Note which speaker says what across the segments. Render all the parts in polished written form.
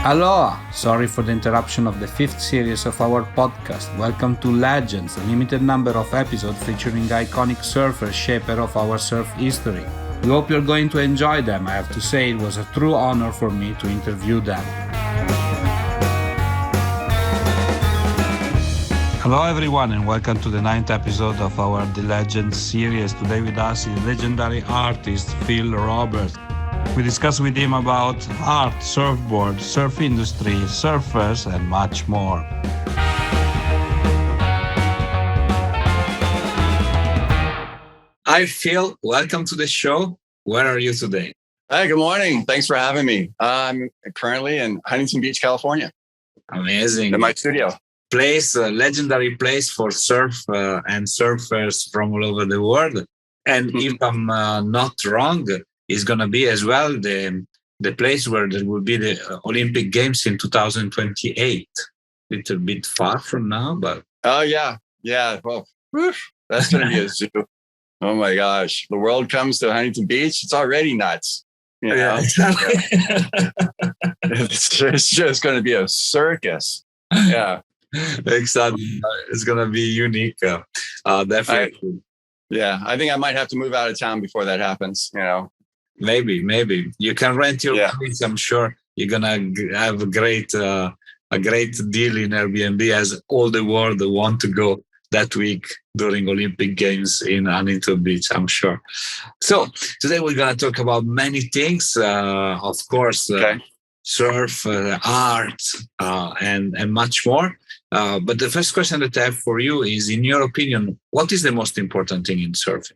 Speaker 1: Aloha! Sorry for the interruption of the fifth series of our podcast. Welcome to Legends, a limited number of episodes featuring iconic surfers, shaper of our surf history. We hope you're going to enjoy them. I have to say it was a true honor for me to interview them. Hello everyone and welcome to the ninth episode of our The Legends series. Today with us is legendary artist Phil Roberts. We discuss with him about art, surfboard, surf industry, surfers, and much more. Hi, Phil. Welcome to the show. Where are you today?
Speaker 2: Hi, good morning. Thanks for having me. I'm currently in Huntington Beach, California.
Speaker 1: Amazing.
Speaker 2: In my studio.
Speaker 1: Place, a legendary place for surf and surfers from all over the world. And if I'm not wrong, is going to be as well the place where there will be the Olympic Games in 2028. Little bit far from now, but...
Speaker 2: Oh, yeah. Well, that's going to be a zoo. Oh, my gosh. The world comes to Huntington Beach. It's already nuts. You know?
Speaker 1: Yeah, exactly.
Speaker 2: It's just going to be a circus. Yeah.
Speaker 1: Exactly. It's going to be unique. Definitely.
Speaker 2: I think I might have to move out of town before that happens,
Speaker 1: Maybe you can rent your place. I'm sure you're gonna have a great deal in Airbnb, as all the world want to go that week during Olympic Games in Huntington Beach, I'm sure. So today we're gonna talk about many things, of course, surf, art, and much more. But the first question that I have for you is, in your opinion, what is the most important thing in surfing?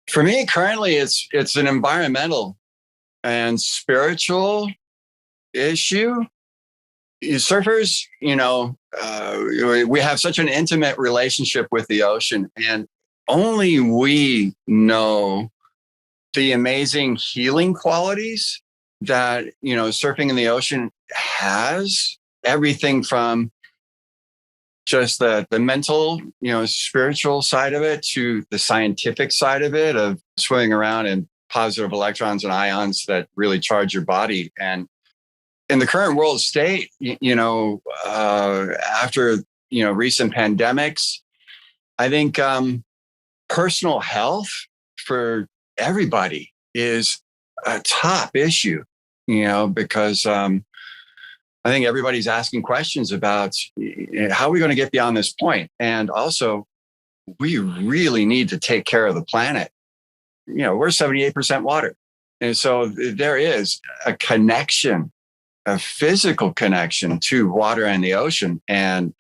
Speaker 2: For me, currently, it's an environmental and spiritual issue. Surfers, we have such an intimate relationship with the ocean, and only we know the amazing healing qualities that, surfing in the ocean has. Everything from just the mental, spiritual side of it to the scientific side of it, of swimming around in positive electrons and ions that really charge your body. And in the current world state, after, recent pandemics, I think personal health for everybody is a top issue, because I think everybody's asking questions about how are we going to get beyond this point? And also, we really need to take care of the planet. We're 78% water. And so there is a connection, a physical connection to water and the ocean. And,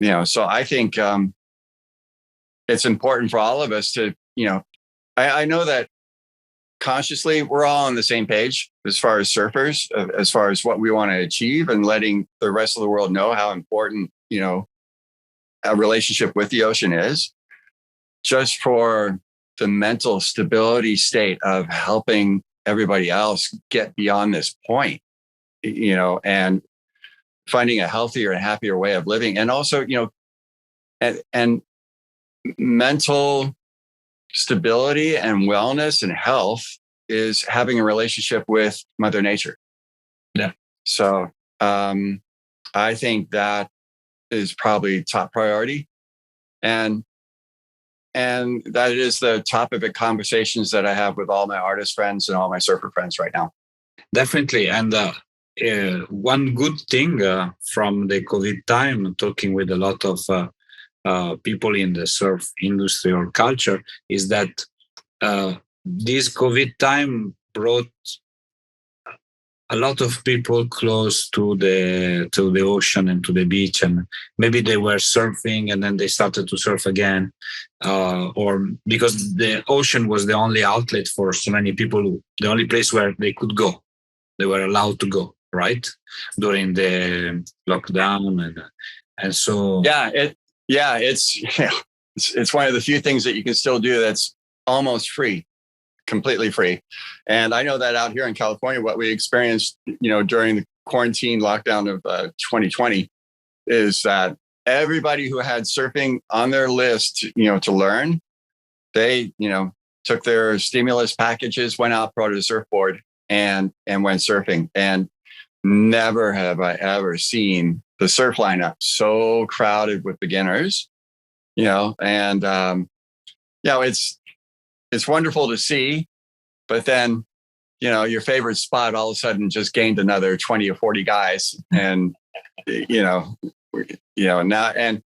Speaker 2: so I think it's important for all of us to, I know that consciously, we're all on the same page as far as surfers, as far as what we want to achieve, and letting the rest of the world know how important, a relationship with the ocean is, just for the mental stability state of helping everybody else get beyond this point, and finding a healthier and happier way of living. And also, and mental stability and wellness and health is having a relationship with Mother Nature.
Speaker 1: Yeah.
Speaker 2: So I think that is probably top priority. And that is the topic of conversations that I have with all my artist friends and all my surfer friends right now.
Speaker 1: Definitely. And one good thing from the COVID time, talking with a lot of people in the surf industry or culture, is that this COVID time brought a lot of people close to the ocean and to the beach, and maybe they were surfing and then they started to surf again, or because the ocean was the only outlet for so many people, the only place where they could go, they were allowed to go, right, during the lockdown, and so
Speaker 2: it's one of the few things that you can still do that's almost free, completely free. And I know that out here in California, what we experienced, during the quarantine lockdown of 2020, is that everybody who had surfing on their list, to learn, they, took their stimulus packages, went out, brought a surfboard, and went surfing. And never have I ever seen the surf lineup so crowded with beginners, and it's wonderful to see, but then, your favorite spot all of a sudden just gained another 20 or 40 guys. And, now, and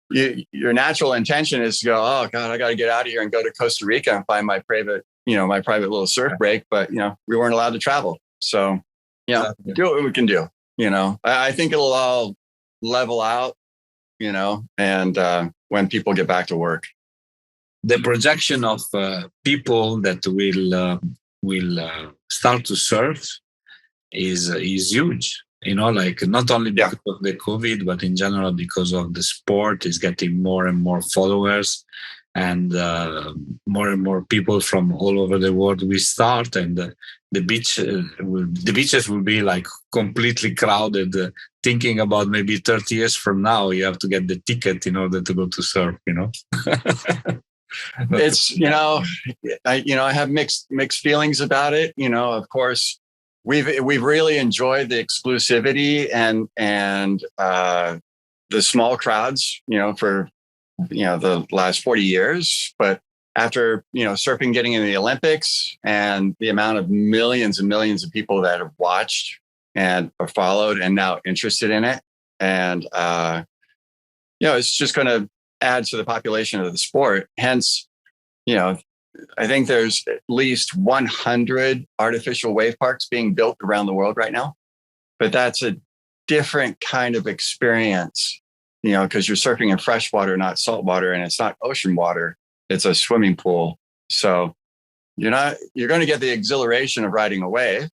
Speaker 2: your natural intention is to go, oh God, I got to get out of here and go to Costa Rica and find my private little surf break. But, we weren't allowed to travel. So, do what we can do. I think it'll all level out, and when people get back to work.
Speaker 1: The projection of people that will start to surf is huge. Like not only because of the COVID, but in general because of the sport is getting more and more followers, and more and more people from all over the world will start, and the beaches will be like completely crowded. Thinking about maybe 30 years from now, you have to get the ticket in order to go to surf.
Speaker 2: It's I have mixed feelings about it. Of course, we've really enjoyed the exclusivity and the small crowds, for the last 40 years. But after surfing getting in the Olympics and the amount of millions and millions of people that have watched and are followed and now interested in it, and it's just going to add to the population of the sport. Hence, I think there's at least 100 artificial wave parks being built around the world right now. But that's a different kind of experience, because you're surfing in fresh water, not salt water, and it's not ocean water. It's a swimming pool. So you're going to get the exhilaration of riding a wave,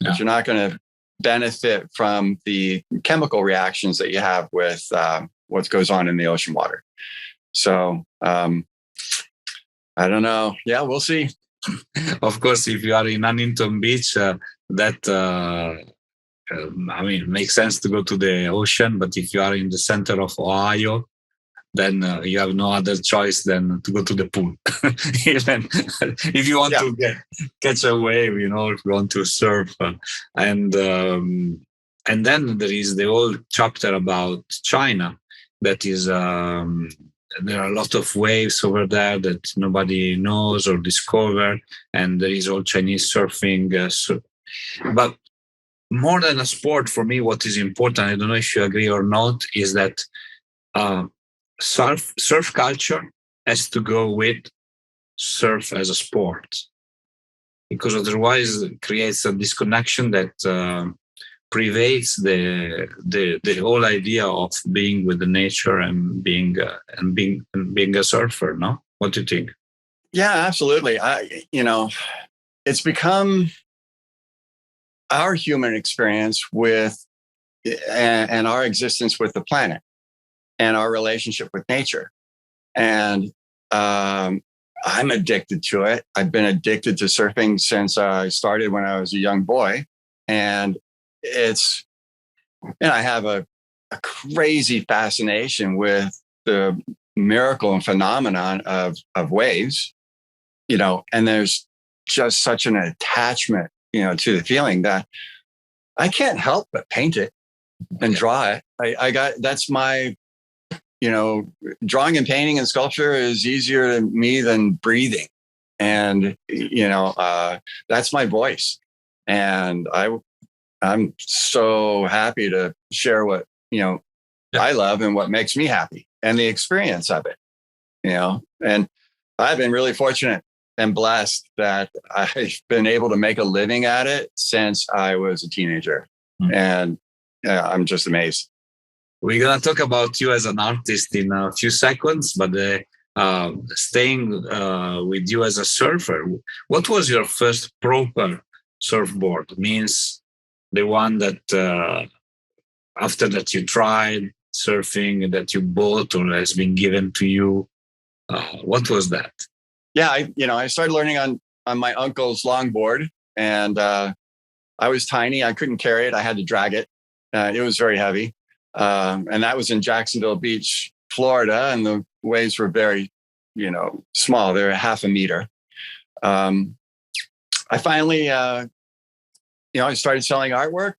Speaker 2: but you're not going to benefit from the chemical reactions that you have with what goes on in the ocean water. So I don't know. Yeah, we'll see.
Speaker 1: Of course, if you are in Huntington Beach, makes sense to go to the ocean. But if you are in the center of Ohio, then you have no other choice than to go to the pool. Even if you want to catch a wave, if you want to surf. And then there is the whole chapter about China. That is, there are a lot of waves over there that nobody knows or discover, and there is all Chinese surfing. But more than a sport, for me, what is important, I don't know if you agree or not, is that surf culture has to go with surf as a sport, because otherwise it creates a disconnection that pervades the whole idea of being with the nature and being a surfer. No, what do you think?
Speaker 2: Yeah, absolutely. It's become our human experience with and our existence with the planet and our relationship with nature. And I'm addicted to it. I've been addicted to surfing since I started when I was a young boy. And I have a crazy fascination with the miracle and phenomenon of waves, and there's just such an attachment, to the feeling that I can't help but paint it and draw it. That's my, drawing and painting and sculpture is easier to me than breathing. And, that's my voice. And I'm so happy to share what, I love and what makes me happy and the experience of it, and I've been really fortunate and blessed that I've been able to make a living at it since I was a teenager. And I'm just amazed.
Speaker 1: We're going to talk about you as an artist in a few seconds, but staying with you as a surfer, what was your first proper surfboard? Means the one that after that you tried surfing, that you bought or has been given to you. What was that?
Speaker 2: Yeah, I started learning on my uncle's longboard, and I was tiny. I couldn't carry it. I had to drag it. It was very heavy. And that was in Jacksonville Beach, Florida. And the waves were very, small. They were half a meter. I finally I started selling artwork,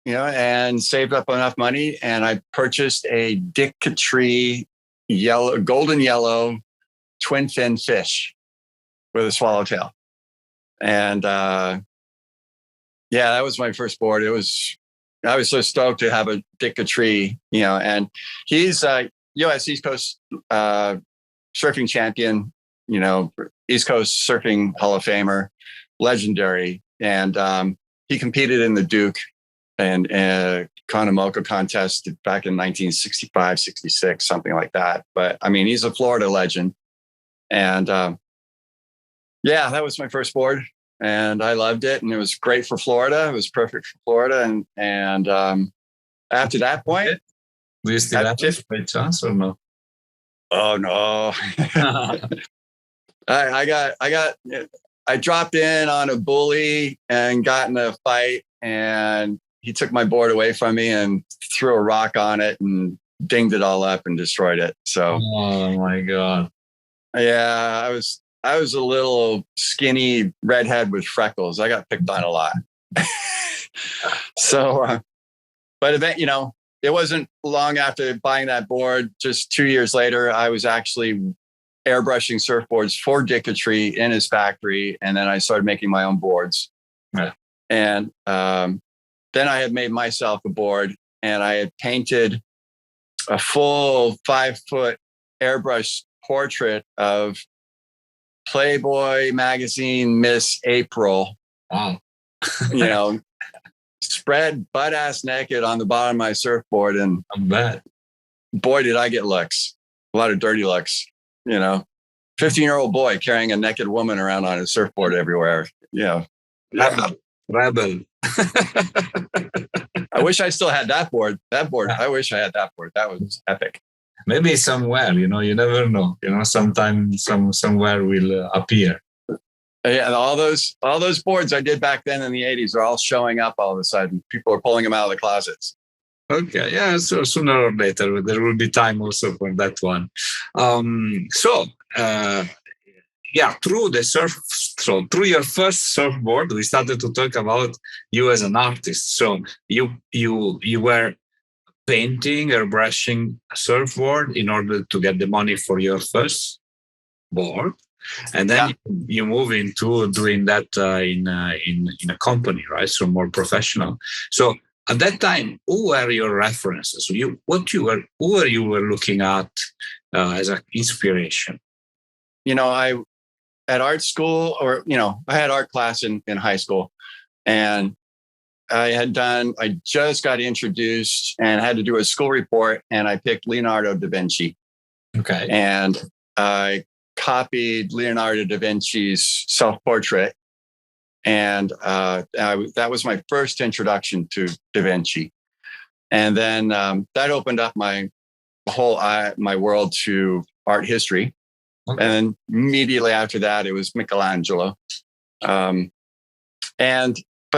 Speaker 2: and saved up enough money, and I purchased a Dick-a-tree golden yellow twin fin fish with a swallowtail. And that was my first board. I was so stoked to have a Dick-a-tree, and he's U.S. East Coast surfing champion, East Coast Surfing Hall of Famer, legendary. And he competed in the Duke and Conomoco contest back in 1965, 66, something like that. But I mean, he's a Florida legend. And that was my first board. And I loved it. And it was great for Florida. It was perfect for Florida. And after that point,
Speaker 1: do you still have it by chance or no?
Speaker 2: Oh no. I dropped in on a bully and got in a fight, and he took my board away from me and threw a rock on it and dinged it all up and destroyed it. So,
Speaker 1: oh my God.
Speaker 2: Yeah, I was a little skinny redhead with freckles. I got picked on a lot. So, but it wasn't long after buying that board. Just 2 years later, I was actually airbrushing surfboards for Dick-a-tree in his factory. And then I started making my own boards.
Speaker 1: Yeah.
Speaker 2: And then I had made myself a board, and I had painted a full 5-foot airbrush portrait of Playboy magazine Miss April.
Speaker 1: Wow.
Speaker 2: Spread butt ass naked on the bottom of my surfboard. And
Speaker 1: I bet.
Speaker 2: Boy, did I get looks. A lot of dirty looks. 15-year-old boy carrying a naked woman around on his surfboard everywhere.
Speaker 1: Rebel.
Speaker 2: I wish I still had that board. I wish I had that board. That was epic.
Speaker 1: Maybe somewhere, you never know. Sometimes somewhere will appear.
Speaker 2: Yeah, and all those boards I did back then in the 80s are all showing up all of a sudden. People are pulling them out of the closets.
Speaker 1: Okay, yeah. So sooner or later there will be time also for that one. Through your first surfboard, we started to talk about you as an artist. So you were painting or brushing a surfboard in order to get the money for your first board, and then you move into doing that in a company, right? So more professional. So at that time, who were your references? Who were you looking at as an inspiration?
Speaker 2: I at art school, or I had art class in high school, and I just got introduced and had to do a school report, and I picked Leonardo da Vinci.
Speaker 1: Okay.
Speaker 2: And I copied Leonardo da Vinci's self-portrait. And that was my first introduction to Da Vinci. And then that opened up my world to art history. Okay. And immediately after that, it was Michelangelo. But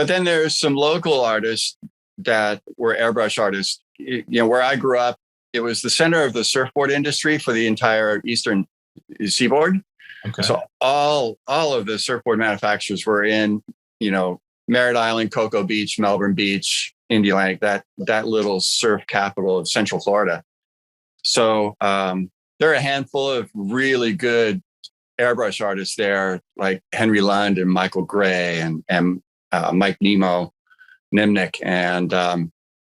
Speaker 2: then there's some local artists that were airbrush artists. Where I grew up, it was the center of the surfboard industry for the entire eastern seaboard. Okay. So all of the surfboard manufacturers were in, Merritt Island, Cocoa Beach, Melbourne Beach, Indy Atlantic, that little surf capital of Central Florida. So there are a handful of really good airbrush artists there, like Henry Lund and Michael Gray and Mike Nimnick. And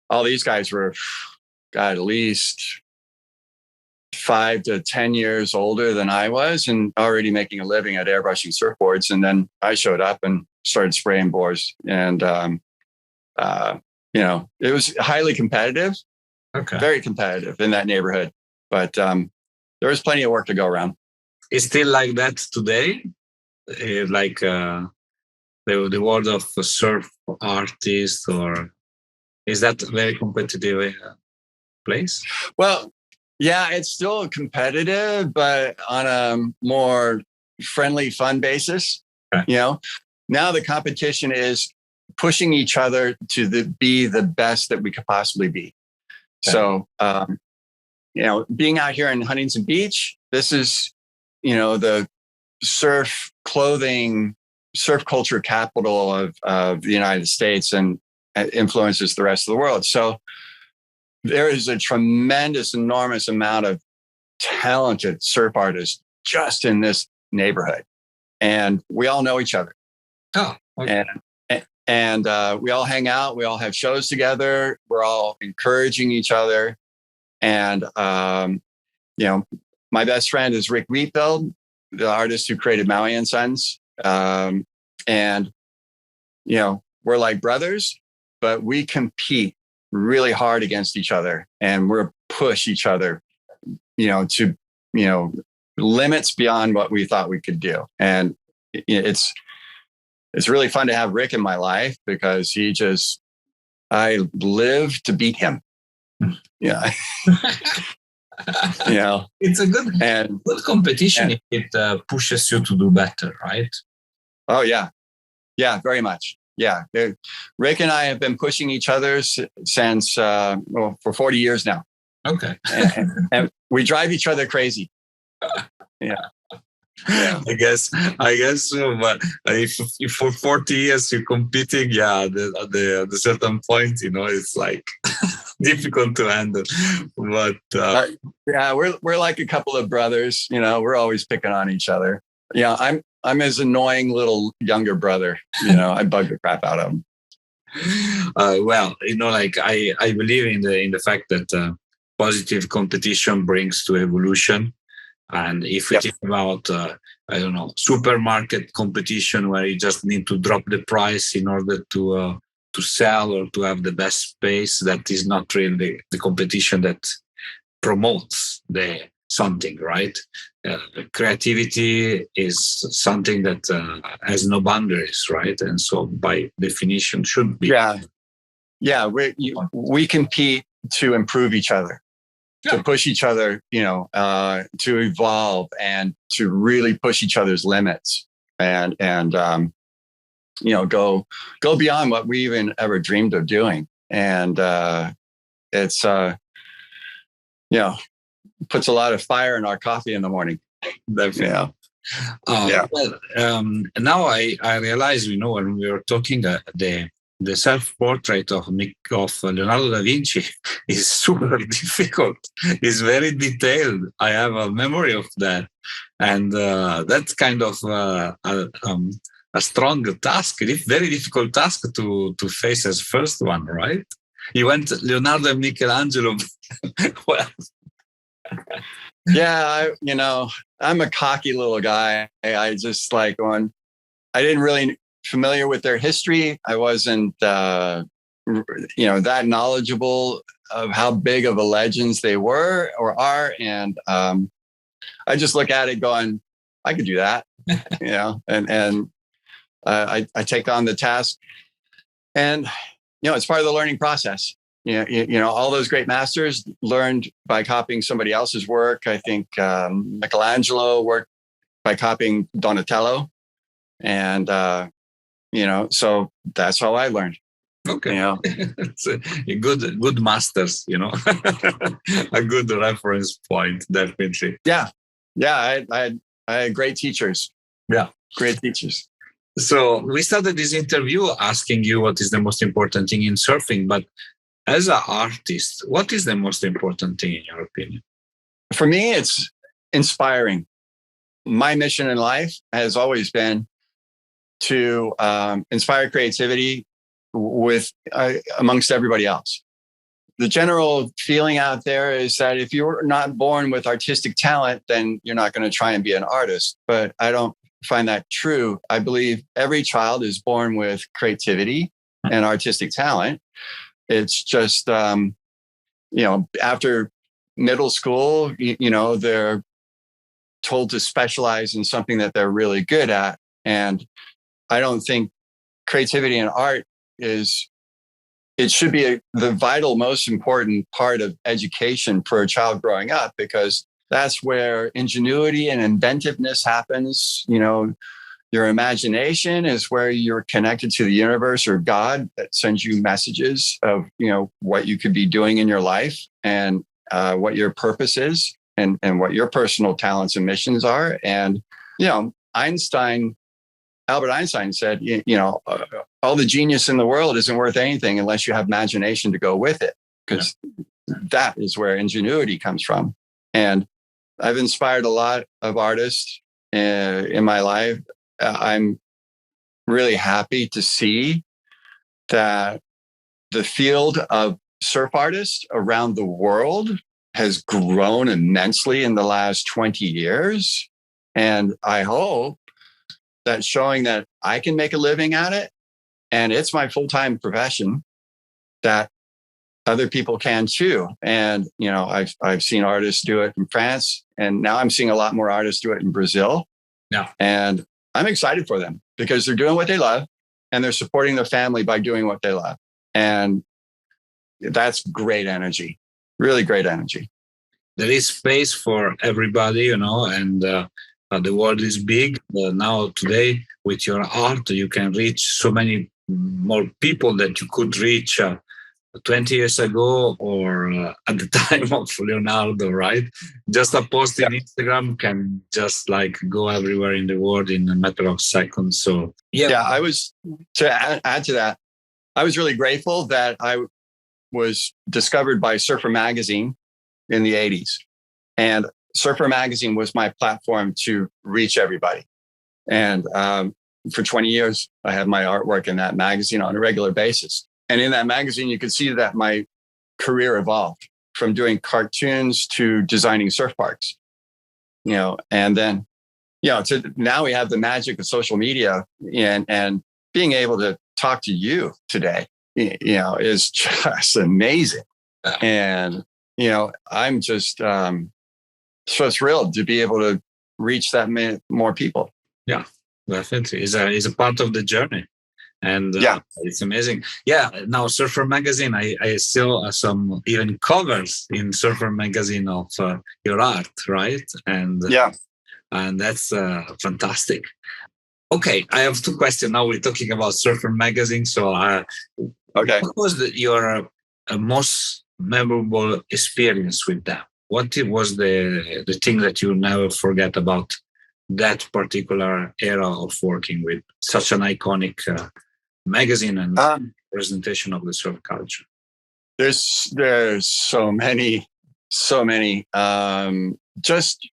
Speaker 2: all these guys were, at least 5 to 10 years older than I was, and already making a living at airbrushing surfboards. And then I showed up and started spraying boards. And, it was highly competitive, very competitive in that neighborhood. But there was plenty of work to go around.
Speaker 1: It's still like that today? The world of surf artists, or is that a very competitive place? Well,
Speaker 2: yeah, it's still competitive, but on a more friendly, fun basis. Okay. Now the competition is pushing each other to be the best that we could possibly be. Okay. So, being out here in Huntington Beach, this is, the surf clothing surf culture capital of the United States and influences the rest of the world. So there is a tremendous, enormous amount of talented surf artists just in this neighborhood. And we all know each other.
Speaker 1: Oh, okay.
Speaker 2: And we all hang out. We all have shows together. We're all encouraging each other. And, my best friend is Rick Wheatfield, the artist who created Maui and Sons. And, we're like brothers, but we compete really hard against each other, and we're push each other, to, limits beyond what we thought we could do. And it's really fun to have Rick in my life because I live to beat him. Yeah.
Speaker 1: It's a good competition if it pushes you to do better, right?
Speaker 2: Oh, yeah. Yeah, very much. Yeah. Rick and I have been pushing each other since, for 40 years now.
Speaker 1: Okay.
Speaker 2: and we drive each other crazy. Yeah. Yeah.
Speaker 1: I guess so. But if for 40 years you're competing, at the certain point, it's like difficult to handle. But
Speaker 2: we're like a couple of brothers. We're always picking on each other. Yeah, I'm his annoying little younger brother. I bug the crap out of him.
Speaker 1: I believe in the fact that positive competition brings to evolution. And if we think about, supermarket competition where you just need to drop the price in order to sell or to have the best space, that is not really the competition that promotes something, right? Creativity is something that has no boundaries, right? And so by definition should be.
Speaker 2: Yeah. We compete to improve each other. To push each other, to evolve and to really push each other's limits and go beyond what we even ever dreamed of doing. And it's, puts a lot of fire in our coffee in the morning.
Speaker 1: Definitely. Now I realize, when we were talking, the self-portrait of Leonardo da Vinci is super difficult. It's very detailed. I have a memory of that. And that's kind of a strong task, a very difficult task to face as first one, right? You went Leonardo and Michelangelo. Well.
Speaker 2: Yeah, I'm a cocky little guy. I just I didn't really familiar with their history. I wasn't, that knowledgeable of how big of a legends they were or are. And I just look at it going, I could do that, and I take on the task. And, it's part of the learning process. All those great masters learned by copying somebody else's work. I think Michelangelo worked by copying Donatello. And, so that's how I learned.
Speaker 1: Okay. It's a good masters, a good reference point, definitely.
Speaker 2: Yeah. I had great teachers.
Speaker 1: Yeah.
Speaker 2: Great teachers.
Speaker 1: So we started this interview asking you what is the most important thing in surfing, but as an artist, what is the most important thing in your opinion?
Speaker 2: For me, it's inspiring. My mission in life has always been to inspire creativity amongst everybody else. The general feeling out there is that if you're not born with artistic talent, then you're not going to try and be an artist. But I don't find that true. I believe every child is born with creativity and artistic talent. It's just, after middle school, they're told to specialize in something that they're really good at. And I don't think creativity and art it should be the vital, most important part of education for a child growing up, because that's where ingenuity and inventiveness happens. Your imagination is where you're connected to the universe or God that sends you messages of, what you could be doing in your life and what your purpose is and what your personal talents and missions are. And, Einstein Albert Einstein said, all the genius in the world isn't worth anything unless you have imagination to go with it, because that is where ingenuity comes from. And I've inspired a lot of artists in my life. I'm really happy to see that the field of surf artists around the world has grown immensely in the last 20 years. And I hope that showing that I can make a living at it, and it's my full-time profession, that other people can too. And, I've seen artists do it in France, and now I'm seeing a lot more artists do it in Brazil.
Speaker 1: Yeah.
Speaker 2: And I'm excited for them because they're doing what they love and they're supporting their family by doing what they love. And that's great energy, really great energy.
Speaker 1: There is space for everybody, and the world is big. Now today, with your art, you can reach so many more people that you could reach 20 years ago, or at the time of Leonardo, right? Just a post in Instagram can just like go everywhere in the world in a matter of seconds. So
Speaker 2: I was, to add to that, I was really grateful that I was discovered by Surfer Magazine in the 80s. And Surfer Magazine was my platform to reach everybody. And for 20 years, I had my artwork in that magazine on a regular basis. And in that magazine, you could see that my career evolved from doing cartoons to designing surf parks, and then, to now we have the magic of social media, and being able to talk to you today, is just amazing. And, I'm just so thrilled to be able to reach that many more people.
Speaker 1: Yeah, definitely. Is a part of the journey. And it's amazing. Yeah, now Surfer Magazine, I saw some even covers in Surfer Magazine of your art, right? And and that's fantastic. Okay, I have two questions. Now we're talking about Surfer Magazine. So, what was your most memorable experience with them? What was the thing that you never forget about that particular era of working with such an iconic magazine and presentation of the surf culture?
Speaker 2: There's so many. Just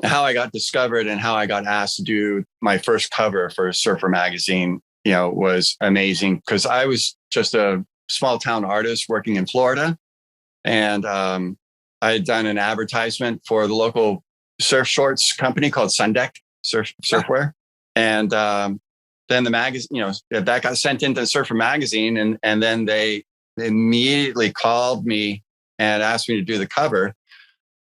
Speaker 2: how I got discovered and how I got asked to do my first cover for Surfer Magazine, was amazing, because I was just a small town artist working in Florida, and I had done an advertisement for the local surf shorts company called Sundeck Surfwear, and then the magazine, that got sent into Surfer Magazine, and then they immediately called me and asked me to do the cover.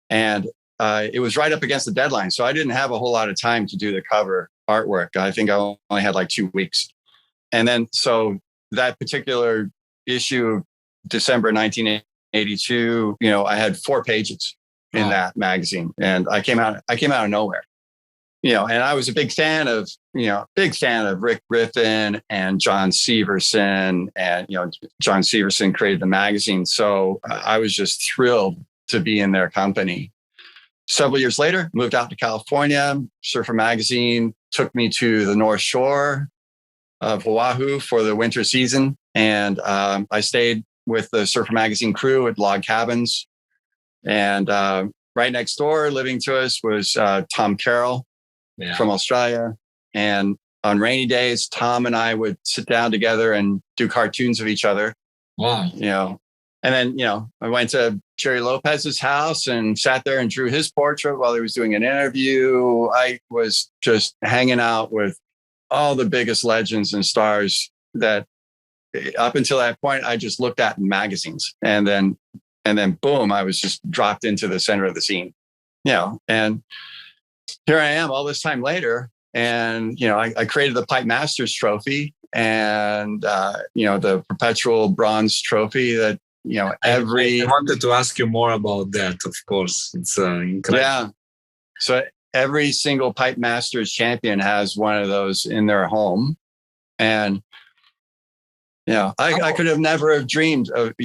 Speaker 2: And it was right up against the deadline. So I didn't have a whole lot of time to do the cover artwork. I think I only had like 2 weeks. And then, so that particular issue, December 1982, I had 4 pages in that magazine, and I came out of nowhere. And I was a big fan of Rick Griffin and John Severson, and, John Severson created the magazine. So I was just thrilled to be in their company. Several years later, moved out to California. Surfer Magazine took me to the North Shore of Oahu for the winter season. And I stayed with the Surfer Magazine crew at log cabins. And right next door, living to us, was Tom Carroll from Australia. And on rainy days, Tom and I would sit down together and do cartoons of each other.
Speaker 1: Wow.
Speaker 2: And then, I went to Jerry Lopez's house and sat there and drew his portrait while he was doing an interview. I was just hanging out with all the biggest legends and stars that up until that point, I just looked at in magazines. And then boom, I was just dropped into the center of the scene, and here I am all this time later. And, I created the Pipe Masters trophy and, the perpetual bronze trophy that, I
Speaker 1: wanted to ask you more about that, of course. It's incredible.
Speaker 2: Yeah. So every single Pipe Masters champion has one of those in their home. And, I could have never have dreamed of,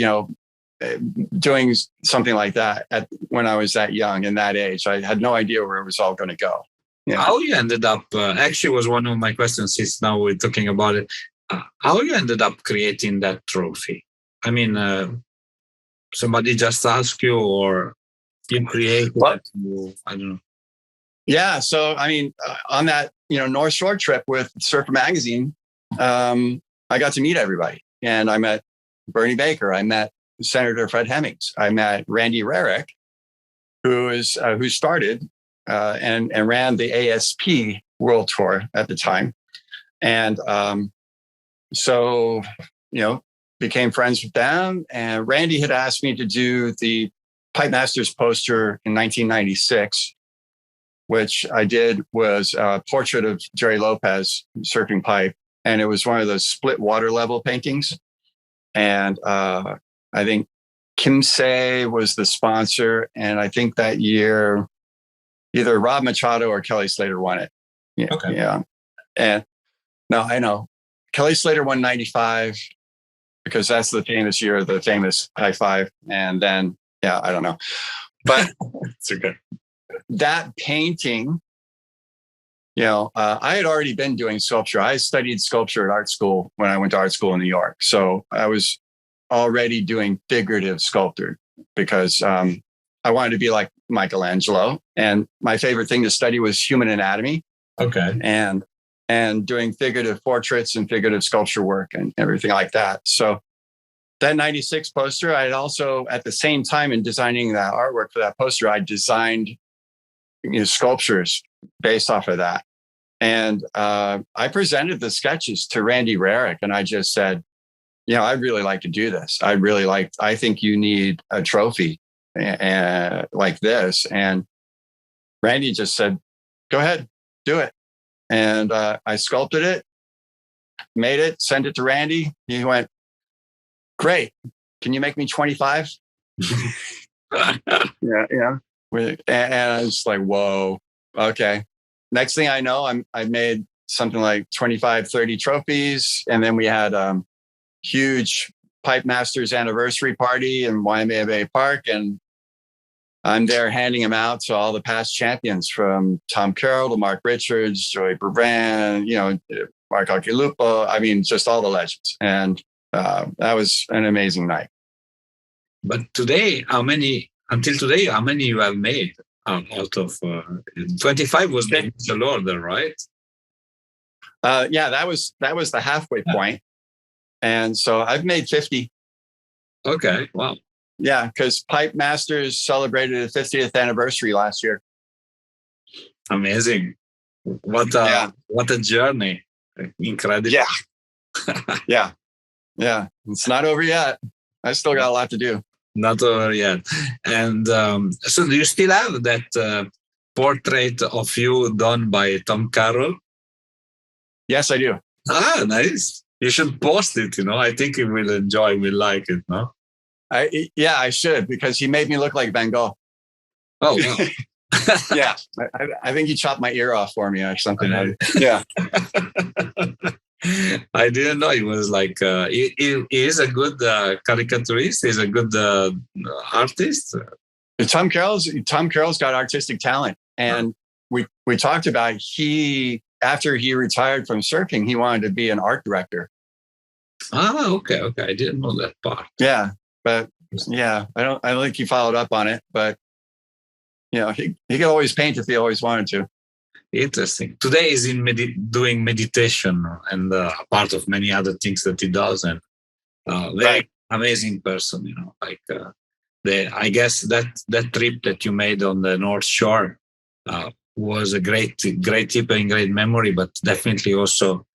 Speaker 2: doing something like that when I was that young and that age. I had no idea where it was all going to go. Yeah.
Speaker 1: how you ended up, actually was one of my questions since now we're talking about it. How you ended up creating that trophy? I mean, somebody just asked you or you created
Speaker 2: Well,
Speaker 1: it? I don't know.
Speaker 2: yeah. So, I mean, on that, North Shore trip with Surfer Magazine, I got to meet everybody. And I met Bernie Baker. I met Senator Fred Hemmings. I met Randy Rarick, who started and ran the ASP World Tour at the time. And so, became friends with them. And Randy had asked me to do the Pipe Masters poster in 1996, which I did, was a portrait of Jerry Lopez surfing pipe. And it was one of those split water level paintings. And I think Kim Se was the sponsor. And I think that year, either Rob Machado or Kelly Slater won it. Yeah.
Speaker 1: Okay.
Speaker 2: Yeah. And no, I know. Kelly Slater won 95 because that's the famous year of the famous high five. And then, yeah, I don't know. But
Speaker 1: It's okay.
Speaker 2: that painting, I had already been doing sculpture. I studied sculpture at art school when I went to art school in New York. So I was already doing figurative sculpture because I wanted to be like Michelangelo. And my favorite thing to study was human anatomy.
Speaker 1: Okay.
Speaker 2: And doing figurative portraits and figurative sculpture work and everything like that. So that 96 poster, I had also, at the same time in designing that artwork for that poster, I designed sculptures based off of that. And I presented the sketches to Randy Rarick, and I just said, I'd really like to do this. I think you need a trophy like this. And Randy just said, go ahead, do it. And I sculpted it, made it, sent it to Randy. He went, great. Can you make me 25? Yeah. And I was like, whoa, okay. Next thing I know, I made something like 25, 30 trophies. And then we had huge Pipe Masters anniversary party in Waimea Bay Park. And I'm there handing them out to all the past champions, from Tom Carroll to Mark Richards, Joey Berban, Mark Akilupo. I mean, just all the legends. And that was an amazing night.
Speaker 1: But today, until today, how many you have made out of 25 was the initial order, right?
Speaker 2: Yeah, that was the halfway point. And so I've made 50.
Speaker 1: Okay, wow.
Speaker 2: Yeah, because Pipe Masters celebrated its 50th anniversary last year.
Speaker 1: Amazing. What a journey. Incredible.
Speaker 2: Yeah. Yeah. It's not over yet. I still got a lot to do.
Speaker 1: Not over yet. And so do you still have that portrait of you done by Tom Carroll?
Speaker 2: Yes, I do.
Speaker 1: Ah, nice. You should post it, I think he will enjoy, will like it, no?
Speaker 2: I should, because he made me look like Van Gogh.
Speaker 1: Oh, wow.
Speaker 2: Yeah. I think he chopped my ear off for me or something. Yeah.
Speaker 1: I didn't know he was like, he is a good caricaturist. He's a good artist.
Speaker 2: Tom Carroll's got artistic talent. And we talked about after he retired from surfing, he wanted to be an art director.
Speaker 1: Ah, okay. I didn't know that part.
Speaker 2: Yeah. But yeah, I don't think he followed up on it, but he could always paint if he always wanted to.
Speaker 1: Interesting. Today he's doing meditation and part of many other things that he does, and very amazing person. I guess that trip that you made on the North Shore was a great trip and great memory, but definitely also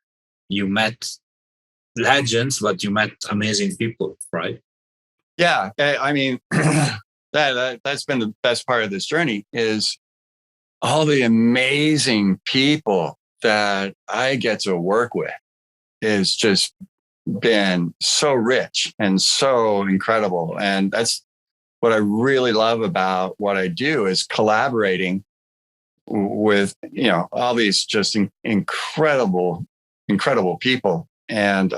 Speaker 1: you met legends, but you met amazing people, right?
Speaker 2: Yeah, I mean, that's been the best part of this journey, is all the amazing people that I get to work with. Is just been so rich and so incredible. And that's what I really love about what I do, is collaborating with, all these just incredible people. And,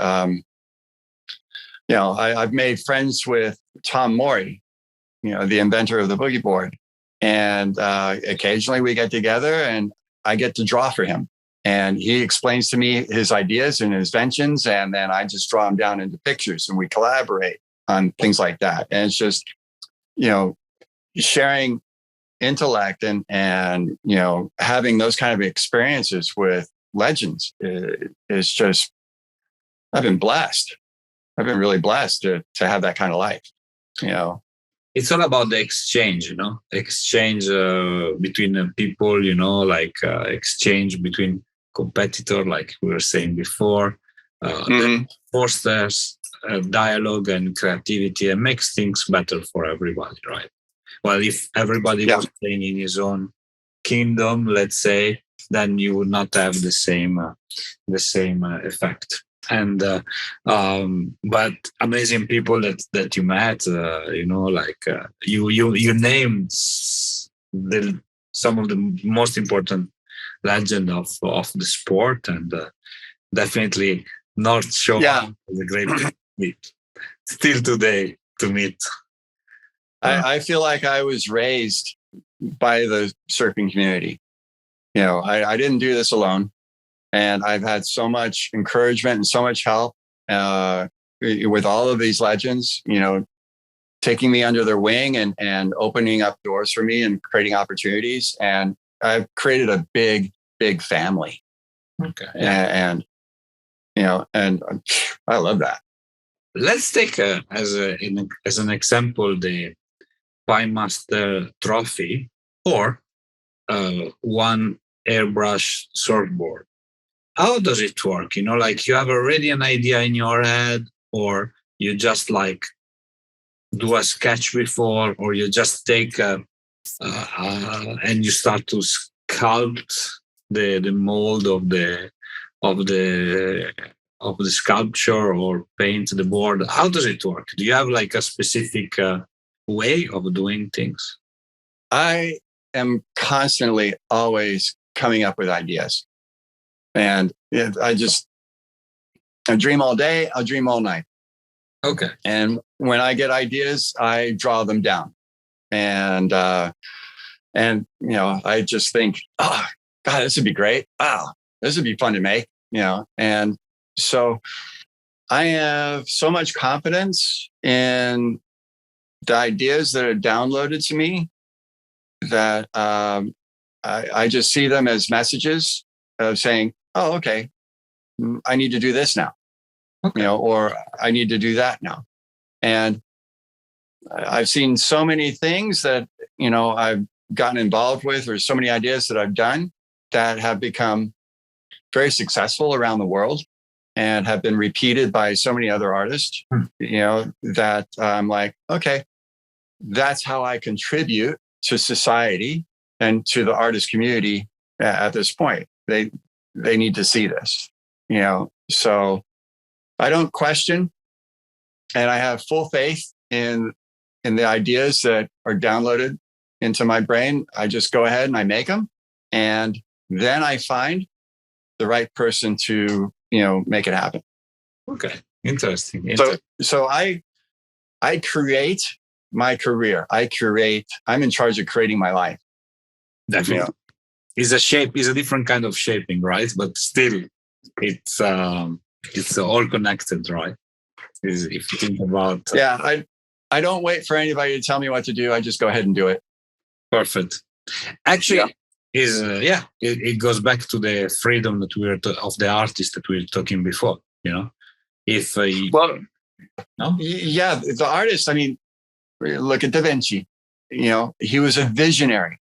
Speaker 2: I've made friends with Tom Morey, the inventor of the boogie board. And occasionally we get together, and I get to draw for him. And he explains to me his ideas and his inventions, and then I just draw them down into pictures, and we collaborate on things like that. And it's just, sharing intellect and having those kind of experiences with legends is just, I've been blessed. I've been really blessed to have that kind of life.
Speaker 1: It's all about the exchange, exchange between people, exchange between competitor, like we were saying before, that fosters dialogue and creativity and makes things better for everybody, right? Well, if everybody was playing in his own kingdom, let's say, then you would not have the same effect. And but amazing people that you met, you named some of the most important legend of the sport, and definitely North Shore is a great place to meet still today to meet.
Speaker 2: I feel like I was raised by the surfing community. I didn't do this alone. And I've had so much encouragement and so much help with all of these legends, taking me under their wing and opening up doors for me and creating opportunities. And I've created a big, big family.
Speaker 1: Okay.
Speaker 2: And I love that.
Speaker 1: Let's take as an example the Master Trophy or one airbrush surfboard. How does it work? Like you have already an idea in your head, or you just like do a sketch before, or you just take and you start to sculpt the mold of the sculpture, or paint the board. How does it work? Do you have like a specific way of doing things?
Speaker 2: I am constantly always coming up with ideas. And I dream all day. I'll dream all night.
Speaker 1: Okay.
Speaker 2: And when I get ideas, I draw them down. And I just think, oh, God, this would be great. Wow, this would be fun to make, And so I have so much confidence in the ideas that are downloaded to me that I just see them as messages of saying, oh, okay, I need to do this now, or I need to do that now. And I've seen so many things that, I've gotten involved with, or so many ideas that I've done that have become very successful around the world and have been repeated by so many other artists, that I'm like, okay, that's how I contribute to society and to the artist community at this point. They need to see this, so I don't question, and I have full faith in the ideas that are downloaded into my brain. I just go ahead and I make them, and then I find the right person to, make it happen.
Speaker 1: Okay. Interesting.
Speaker 2: So I create my career. I'm in charge of creating my life.
Speaker 1: Definitely. Is a different kind of shaping, right? But still, it's all connected, right? If you think about
Speaker 2: I don't wait for anybody to tell me what to do. I just go ahead and do it.
Speaker 1: Perfect. Actually, it goes back to the freedom that of the artist that we were talking before. If
Speaker 2: the artist. I mean, look at Da Vinci. He was a visionary.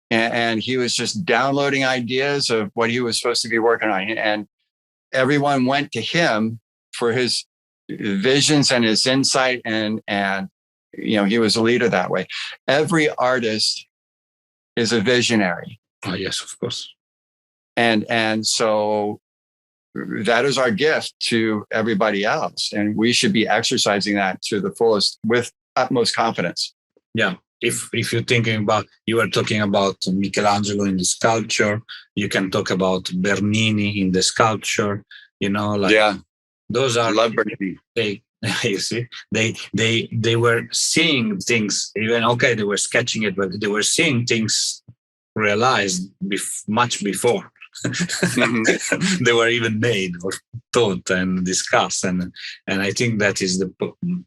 Speaker 2: And he was just downloading ideas of what he was supposed to be working on. And everyone went to him for his visions and his insight. And he was a leader that way. Every artist is a visionary.
Speaker 1: Oh, yes, of course.
Speaker 2: And so that is our gift to everybody else. And we should be exercising that to the fullest with utmost confidence.
Speaker 1: Yeah. If you're thinking about, you were talking about Michelangelo in the sculpture, you can talk about Bernini in the sculpture, those are.
Speaker 2: I love Bernini.
Speaker 1: You see, they were seeing things, even they were sketching it, but they were seeing things realized much before they were even made or thought and discussed. And I think that is the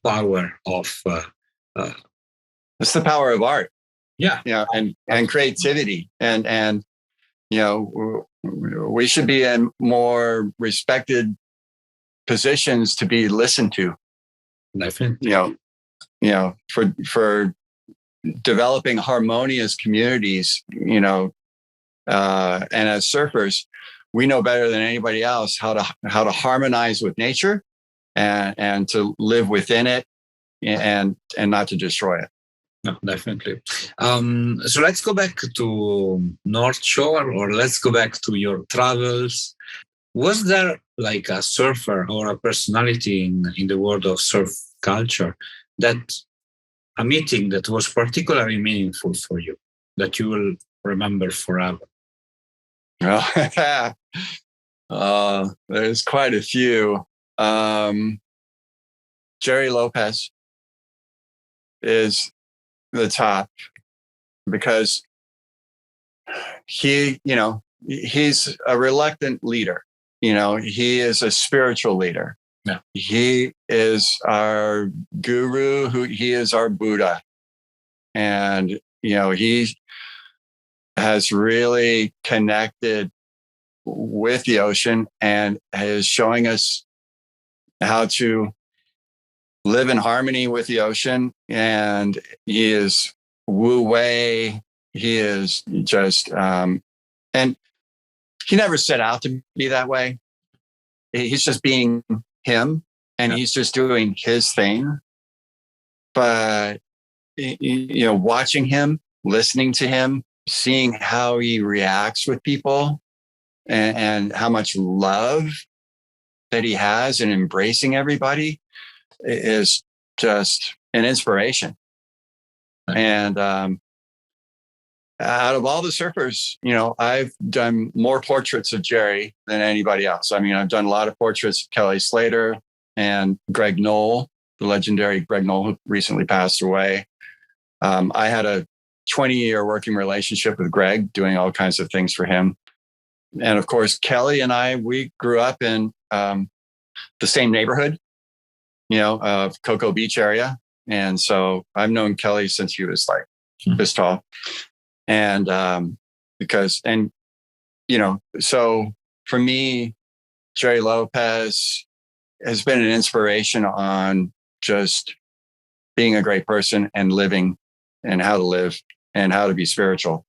Speaker 1: power of
Speaker 2: it's the power of art.
Speaker 1: Yeah.
Speaker 2: And creativity. And we should be in more respected positions to be listened to.
Speaker 1: Definitely.
Speaker 2: For developing harmonious communities, and as surfers, we know better than anybody else how to harmonize with nature and to live within it and not to destroy it.
Speaker 1: No, definitely. So let's go back to North Shore, or let's go back to your travels. Was there like a surfer or a personality in the world of surf culture that a meeting that was particularly meaningful for you, that you will remember forever?
Speaker 2: There's quite a few. Jerry Lopez is the top because he's a reluctant leader. He is a spiritual leader.
Speaker 1: Yeah.
Speaker 2: He is our guru. He is our Buddha. And, he has really connected with the ocean and is showing us how to live in harmony with the ocean. And he is Wu Wei. He is just, and he never set out to be that way. He's just being him, and he's just doing his thing. But, watching him, listening to him, seeing how he reacts with people and how much love that he has and embracing everybody is just an inspiration. And out of all the surfers, I've done more portraits of Jerry than anybody else. I mean, I've done a lot of portraits of Kelly Slater and Greg Knoll, the legendary Greg Knoll, who recently passed away. I had a 20-year working relationship with Greg, doing all kinds of things for him. And of course, Kelly and we grew up in the same neighborhood, of Cocoa Beach area. And so I've known Kelly since he was like this tall. And so for me, Jerry Lopez has been an inspiration on just being a great person and living and how to live and how to be spiritual.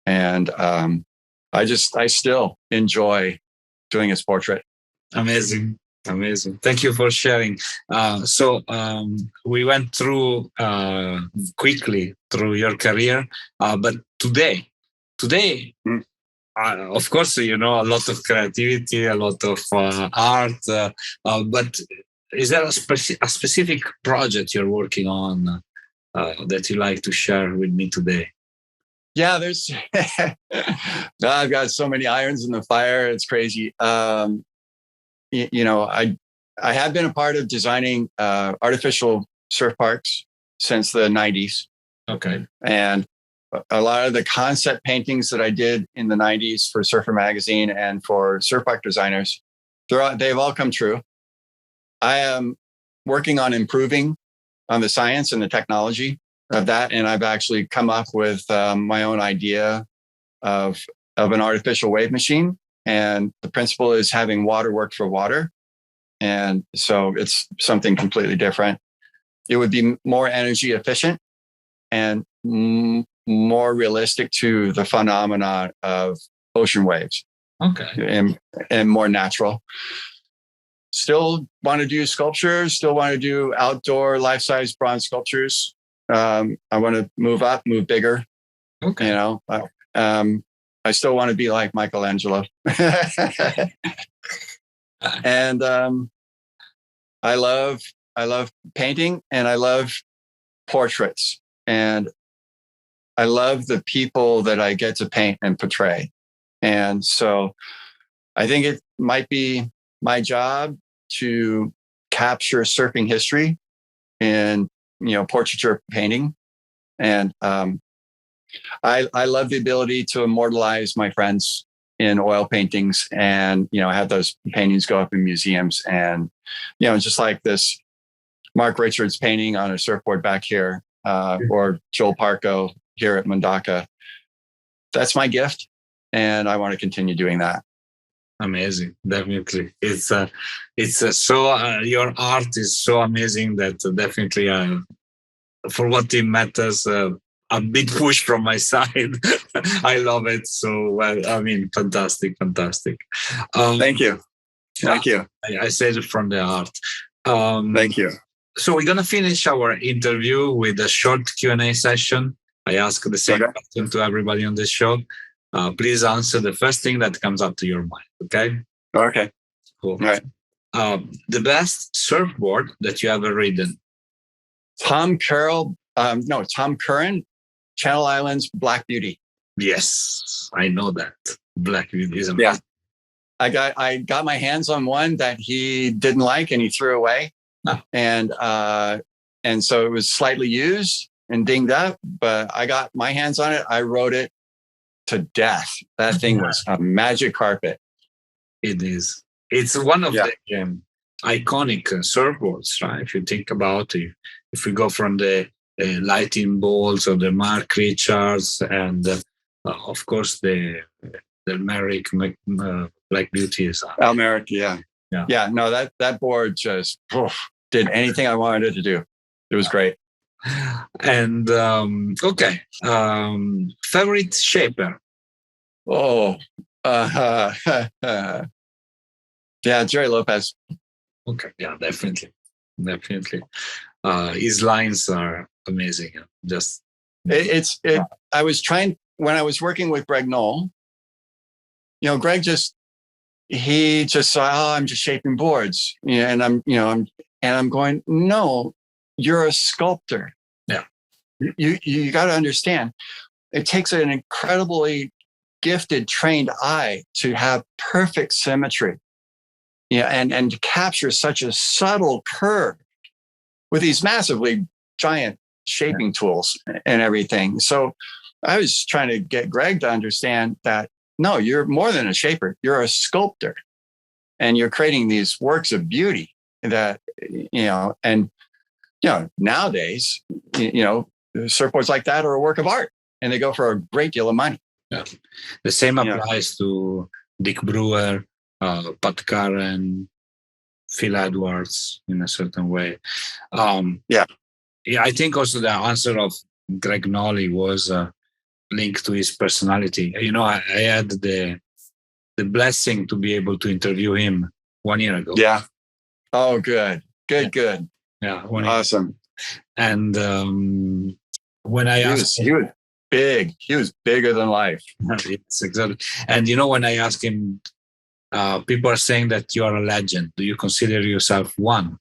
Speaker 2: And I still enjoy doing his portrait.
Speaker 1: Amazing. Thank you for sharing. So we went through quickly through your career, but today, of course, a lot of creativity, a lot of art, but is there a specific project you're working on that you like to share with me today?
Speaker 2: Yeah, I've got so many irons in the fire. It's crazy. I have been a part of designing artificial surf parks since the 90s.
Speaker 1: Okay.
Speaker 2: And a lot of the concept paintings that I did in the 90s for Surfer Magazine and for surf park designers, they've all come true. I am working on improving on the science and the technology of that. And I've actually come up with my own idea of an artificial wave machine. And the principle is having water work for water. And so it's something completely different. It would be more energy efficient and more realistic to the phenomenon of ocean waves.
Speaker 1: Okay.
Speaker 2: And more natural. Still want to do sculptures, still want to do outdoor life-size bronze sculptures. I want to move bigger.
Speaker 1: Okay.
Speaker 2: I still want to be like Michelangelo. And I love painting, and I love portraits, and I love the people that I get to paint and portray. And so I think it might be my job to capture surfing history in portraiture painting. And I love the ability to immortalize my friends in oil paintings, and have those paintings go up in museums, and just like this Mark Richards painting on a surfboard back here, or Joel Parko here at Mundaka. That's my gift, and I want to continue doing that.
Speaker 1: Amazing, definitely. Your art is so amazing that definitely, for what it matters, a big push from my side. I love it so well. I mean, fantastic.
Speaker 2: Thank you.
Speaker 1: I said it from the heart.
Speaker 2: Thank you.
Speaker 1: So we're gonna finish our interview with a short Q&A session. I ask the same question to everybody on this show. Please answer the first thing that comes up to your mind. Okay.
Speaker 2: Okay.
Speaker 1: Cool.
Speaker 2: All right.
Speaker 1: The best surfboard that you ever ridden?
Speaker 2: Tom Curran, Channel Islands Black Beauty.
Speaker 1: Yes, I know that. Black Beauty is amazing.
Speaker 2: Yeah. I got my hands on one that he didn't like and he threw away. And so it was slightly used and dinged up, but I got my hands on it. I rode it to death. That thing was a magic carpet.
Speaker 1: It is. It's one of the iconic surfboards, right? If you think about it, if we go from the Lightning Bolts or the Mark Richards, and of course the Merrick Black Beauty is.
Speaker 2: Merrick, yeah. No, that board just did anything I wanted it to do. It was great.
Speaker 1: And favorite shaper?
Speaker 2: Oh, Jerry Lopez.
Speaker 1: Okay, yeah, definitely. His lines are amazing. Just
Speaker 2: I was trying when I was working with Greg Knoll. Greg he just saw, I'm just shaping boards, and I'm going, no, you're a sculptor.
Speaker 1: Yeah,
Speaker 2: you got to understand, it takes an incredibly gifted, trained eye to have perfect symmetry, and to capture such a subtle curve with these massively giant shaping tools and everything. So I was trying to get Greg to understand that, no, you're more than a shaper. You're a sculptor, and you're creating these works of beauty that, nowadays, surfboards like that are a work of art, and they go for a great deal of money.
Speaker 1: Yeah. The same applies to Dick Brewer, Pat Curran, Phil Edwards in a certain way. I think also the answer of Greg Nolly was linked to his personality. I had the blessing to be able to interview him 1 year ago.
Speaker 2: Yeah. Oh, good.
Speaker 1: Yeah.
Speaker 2: Awesome.
Speaker 1: And when I asked
Speaker 2: he was big. He was bigger than life.
Speaker 1: It's exactly. And when I asked him, people are saying that you are a legend. Do you consider yourself one?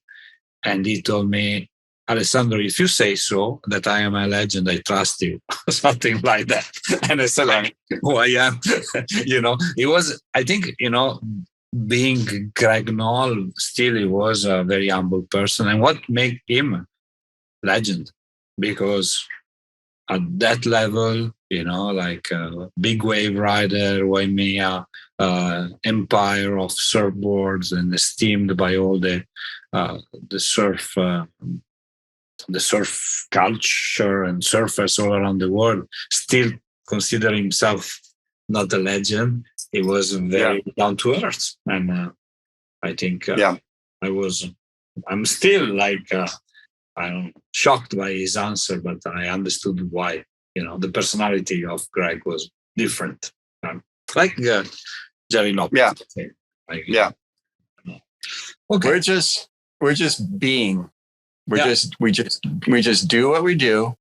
Speaker 1: And he told me, Alessandro, if you say so, that I am a legend, I trust you. Something like that. And I said, who I am. He was, I think, being Greg Knoll, still he was a very humble person. And what made him legend? Because at that level, like a big wave rider, Waimea, empire of surfboards, and esteemed by all the surf culture and surfers all around the world, still consider himself not a legend. He was very down to earth, and I think I'm still like I'm shocked by his answer, but I understood why. The personality of Greg was different, like Jerry Lopez.
Speaker 2: Yeah.
Speaker 1: Okay.
Speaker 2: We're just being. We just do what we do,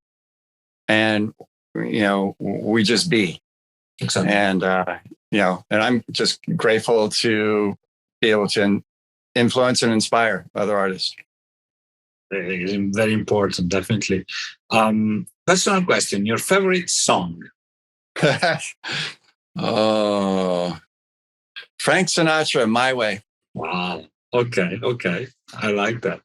Speaker 2: and we just be.
Speaker 1: Exactly.
Speaker 2: And and I'm just grateful to be able to influence and inspire other artists.
Speaker 1: Very important, definitely. Personal question: your favorite song?
Speaker 2: Oh, Frank Sinatra, "My Way."
Speaker 1: Wow. Okay. I like that.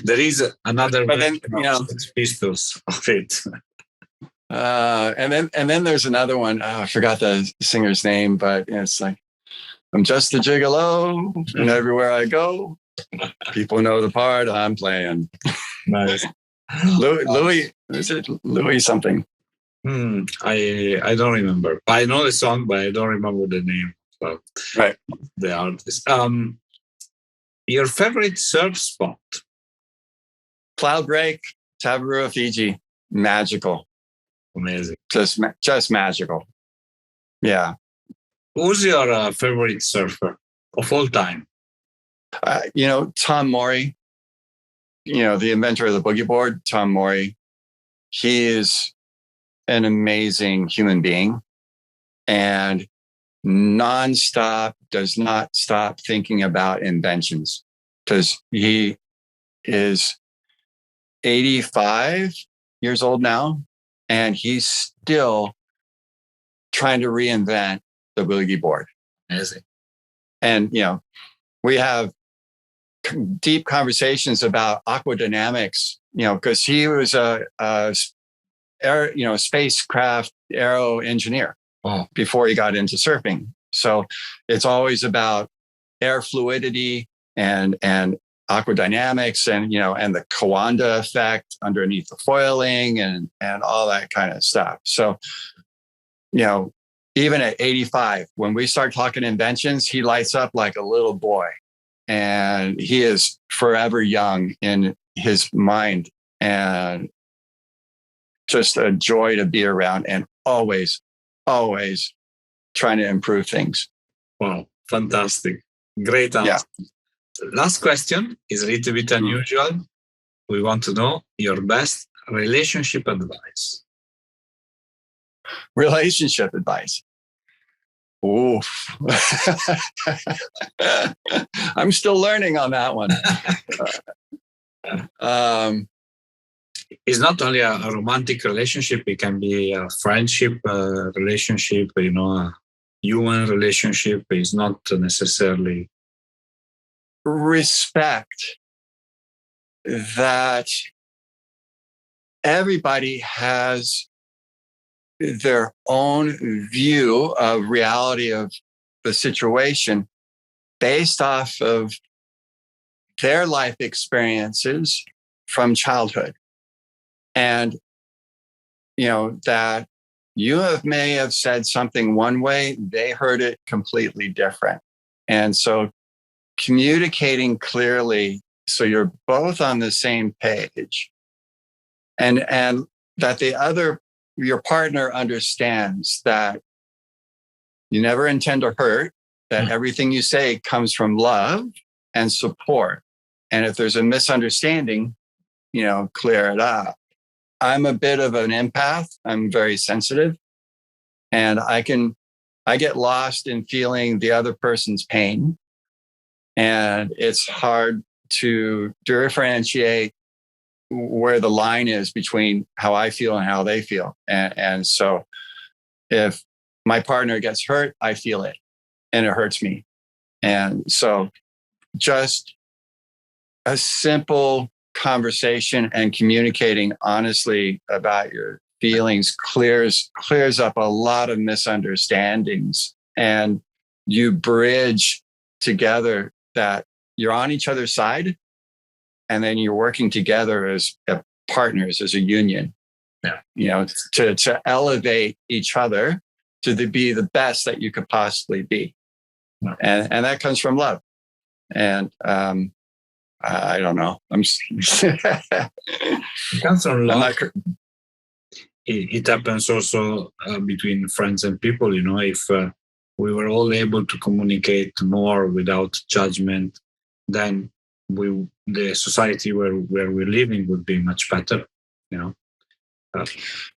Speaker 1: There is another
Speaker 2: but then,
Speaker 1: Sex Pistols of it.
Speaker 2: And then there's another one. Oh, I forgot the singer's name, but it's like, I'm just a gigolo, and everywhere I go, people know the part I'm playing.
Speaker 1: Nice.
Speaker 2: Louis, is it Louis something?
Speaker 1: I don't remember. I know the song, but I don't remember the name of
Speaker 2: Right.
Speaker 1: the artist. Your favorite surf spot?
Speaker 2: Cloud Break, Tabarua, Fiji. Magical.
Speaker 1: Amazing.
Speaker 2: Just magical. Yeah.
Speaker 1: Who's your favorite surfer of all time?
Speaker 2: Tom Morey, the inventor of the boogie board, Tom Morey. He is an amazing human being and does not stop thinking about inventions, because he is 85 years old now, and he's still trying to reinvent the boogie board.
Speaker 1: Amazing.
Speaker 2: And, we have deep conversations about aquadynamics, because he was a spacecraft aero engineer before he got into surfing. So it's always about air fluidity and aquadynamics and the Kawanda effect underneath the foiling and all that kind of stuff. So, even at 85, when we start talking inventions, he lights up like a little boy, and he is forever young in his mind, and just a joy to be around, and always trying to improve things.
Speaker 1: Wow, fantastic. Great answer. Yeah. Last question is a little bit unusual. We want to know your best relationship advice.
Speaker 2: Relationship advice. Oof. I'm still learning on that one.
Speaker 1: It's not only a romantic relationship, it can be a friendship relationship, a human relationship. Is not necessarily.
Speaker 2: Respect that everybody has their own view of reality of the situation based off of their life experiences from childhood. And, that you may have said something one way, they heard it completely different. And so communicating clearly so you're both on the same page, and that your partner understands that you never intend to hurt, that everything you say comes from love and support. And if there's a misunderstanding, clear it up. I'm a bit of an empath. I'm very sensitive, and I get lost in feeling the other person's pain. And it's hard to differentiate where the line is between how I feel and how they feel. And so if my partner gets hurt, I feel it, and it hurts me. And so just a simple conversation and communicating honestly about your feelings clears up a lot of misunderstandings, and you bridge together that you're on each other's side, and then you're working together as partners, as a union, to elevate each other to be the best that you could possibly be. And that comes from love. And I don't know.
Speaker 1: It comes from love. It happens also between friends and people. If we were all able to communicate more without judgment, then the society where we're living would be much better.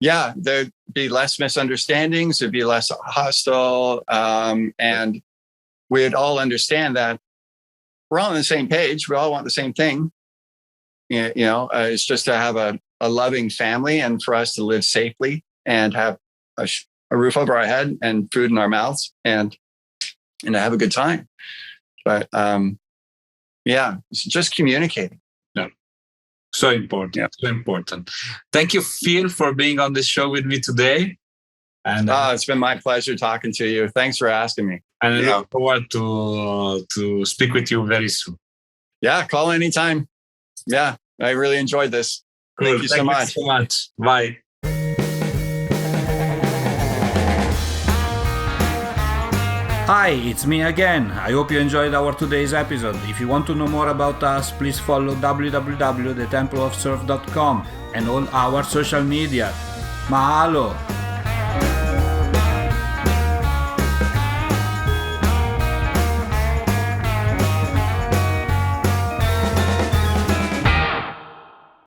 Speaker 2: Yeah, there'd be less misunderstandings. There'd be less hostile, and we'd all understand that we're all on the same page. We all want the same thing. It's just to have a loving family, and for us to live safely and have a roof over our head and food in our mouths, and to have a good time. But it's just communicating.
Speaker 1: Yeah. So important.
Speaker 2: Yeah.
Speaker 1: So important. Thank you, Phil, for being on the show with me today. And
Speaker 2: it's been my pleasure talking to you. Thanks for asking me.
Speaker 1: I look forward to speak with you very soon.
Speaker 2: Yeah, call anytime. Yeah, I really enjoyed this.
Speaker 1: Cool.
Speaker 2: Thank you so much.
Speaker 1: So much. Bye.
Speaker 3: Hi, it's me again. I hope you enjoyed our today's episode. If you want to know more about us, please follow www.thetempleofsurf.com and all our social media. Mahalo!